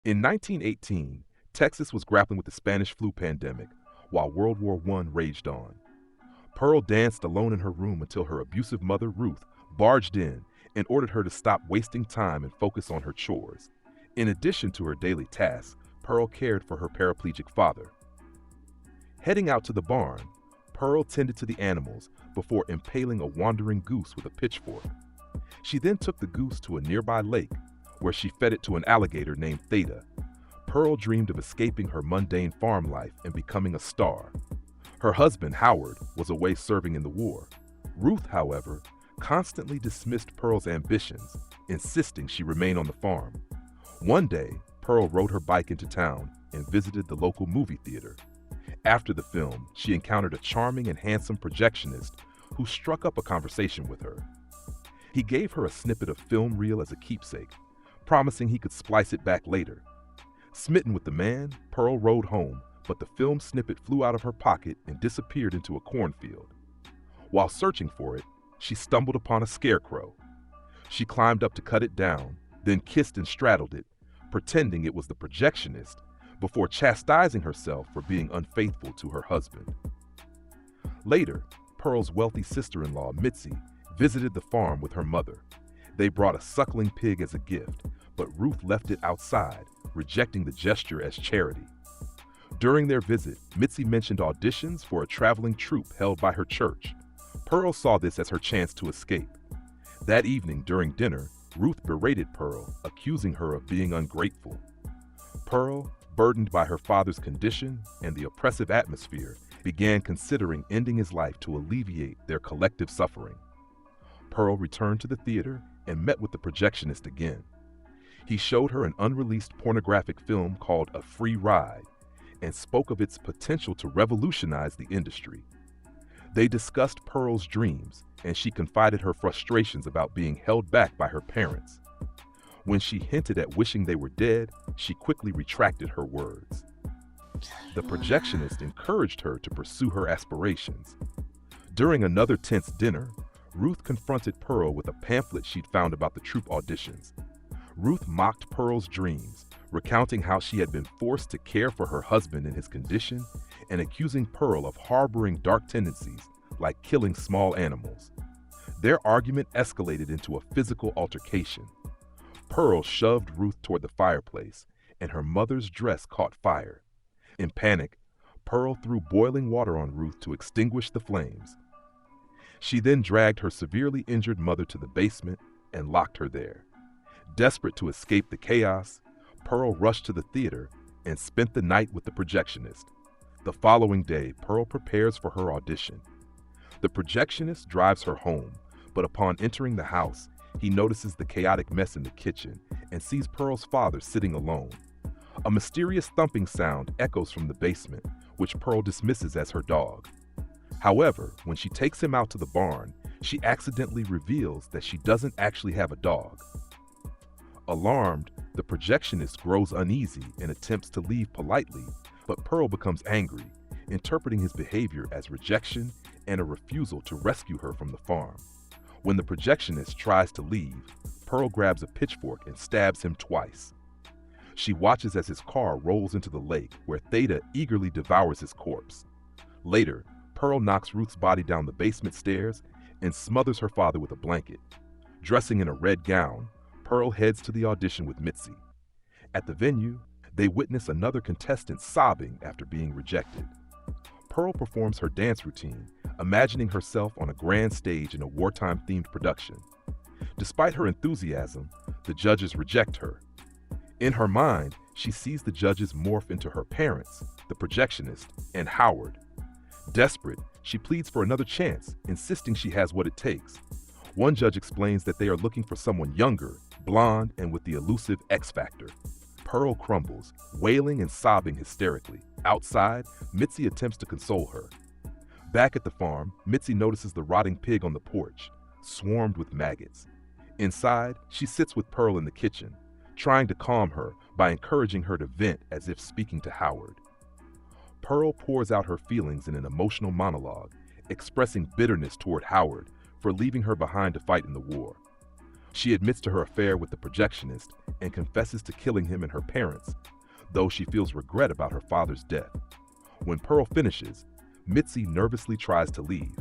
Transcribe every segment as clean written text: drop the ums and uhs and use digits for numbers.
In 1918, Texas was grappling with the Spanish flu pandemic while World War I raged on. Pearl danced alone in her room until her abusive mother, Ruth, barged in and ordered her to stop wasting time and focus on her chores. In addition to her daily tasks, Pearl cared for her paraplegic father. Heading out to the barn, Pearl tended to the animals before impaling a wandering goose with a pitchfork. She then took the goose to a nearby lake, where she fed it to an alligator named Theta. Pearl dreamed of escaping her mundane farm life and becoming a star. Her husband, Howard, was away serving in the war. Ruth, however, constantly dismissed Pearl's ambitions, insisting she remain on the farm. One day, Pearl rode her bike into town and visited the local movie theater. After the film, she encountered a charming and handsome projectionist who struck up a conversation with her. He gave her a snippet of film reel as a keepsake, promising he could splice it back later. Smitten with the man, Pearl rode home, but the film snippet flew out of her pocket and disappeared into a cornfield. While searching for it, she stumbled upon a scarecrow. She climbed up to cut it down, then kissed and straddled it, pretending it was the projectionist, before chastising herself for being unfaithful to her husband. Later, Pearl's wealthy sister-in-law, Mitzi, visited the farm with her mother. They brought a suckling pig as a gift, but Ruth left it outside, rejecting the gesture as charity. During their visit, Mitzi mentioned auditions for a traveling troupe held by her church. Pearl saw this as her chance to escape. That evening, during dinner, Ruth berated Pearl, accusing her of being ungrateful. Pearl, burdened by her father's condition and the oppressive atmosphere, began considering ending his life to alleviate their collective suffering. Pearl returned to the theater and met with the projectionist again. He showed her an unreleased pornographic film called A Free Ride and spoke of its potential to revolutionize the industry. They discussed Pearl's dreams, and she confided her frustrations about being held back by her parents. When she hinted at wishing they were dead, she quickly retracted her words. The projectionist encouraged her to pursue her aspirations. During another tense dinner, Ruth confronted Pearl with a pamphlet she'd found about the troupe auditions. Ruth mocked Pearl's dreams, recounting how she had been forced to care for her husband in his condition and accusing Pearl of harboring dark tendencies like killing small animals. Their argument escalated into a physical altercation. Pearl shoved Ruth toward the fireplace, and her mother's dress caught fire. In panic, Pearl threw boiling water on Ruth to extinguish the flames. She then dragged her severely injured mother to the basement and locked her there. Desperate to escape the chaos, Pearl rushed to the theater and spent the night with the projectionist. The following day, Pearl prepares for her audition. The projectionist drives her home, but upon entering the house, he notices the chaotic mess in the kitchen and sees Pearl's father sitting alone. A mysterious thumping sound echoes from the basement, which Pearl dismisses as her dog. However, when she takes him out to the barn, she accidentally reveals that she doesn't actually have a dog. Alarmed, the projectionist grows uneasy and attempts to leave politely, but Pearl becomes angry, interpreting his behavior as rejection and a refusal to rescue her from the farm. When the projectionist tries to leave, Pearl grabs a pitchfork and stabs him twice. She watches as his car rolls into the lake, where Theta eagerly devours his corpse. Later, Pearl knocks Ruth's body down the basement stairs and smothers her father with a blanket. Dressing in a red gown, Pearl heads to the audition with Mitzi. At the venue, they witness another contestant sobbing after being rejected. Pearl performs her dance routine, imagining herself on a grand stage in a wartime-themed production. Despite her enthusiasm, the judges reject her. In her mind, she sees the judges morph into her parents, the projectionist, and Howard. Desperate, she pleads for another chance, insisting she has what it takes. One judge explains that they are looking for someone younger, blonde, and with the elusive X factor. Pearl crumbles, wailing and sobbing hysterically. Outside, Mitzi attempts to console her. Back at the farm, Mitzi notices the rotting pig on the porch, swarmed with maggots. Inside, she sits with Pearl in the kitchen, trying to calm her by encouraging her to vent as if speaking to Howard. Pearl pours out her feelings in an emotional monologue, expressing bitterness toward Howard for leaving her behind to fight in the war. She admits to her affair with the projectionist and confesses to killing him and her parents, though she feels regret about her father's death. When Pearl finishes, Mitzi nervously tries to leave.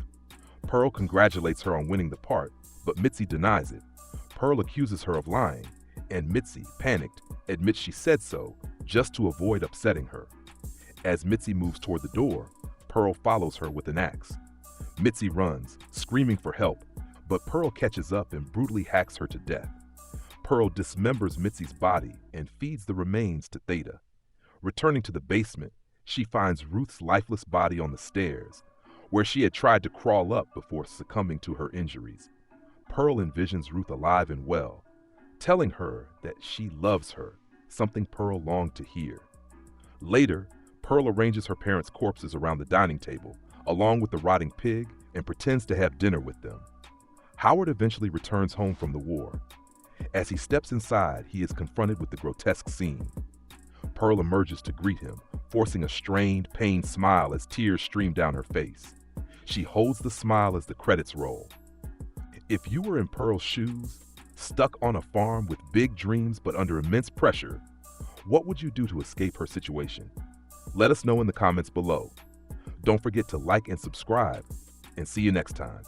Pearl congratulates her on winning the part, but Mitzi denies it. Pearl accuses her of lying, and Mitzi, panicked, admits she said so just to avoid upsetting her. As Mitzi moves toward the door, Pearl follows her with an axe. Mitzi runs, screaming for help, but Pearl catches up and brutally hacks her to death. Pearl dismembers Mitzi's body and feeds the remains to Theta. Returning to the basement, she finds Ruth's lifeless body on the stairs, where she had tried to crawl up before succumbing to her injuries. Pearl envisions Ruth alive and well, telling her that she loves her, something Pearl longed to hear. Later, Pearl arranges her parents' corpses around the dining table, along with the rotting pig, and pretends to have dinner with them. Howard eventually returns home from the war. As he steps inside, he is confronted with the grotesque scene. Pearl emerges to greet him, forcing a strained, pained smile as tears stream down her face. She holds the smile as the credits roll. If you were in Pearl's shoes, stuck on a farm with big dreams but under immense pressure, what would you do to escape her situation? Let us know in the comments below. Don't forget to like and subscribe, and see you next time.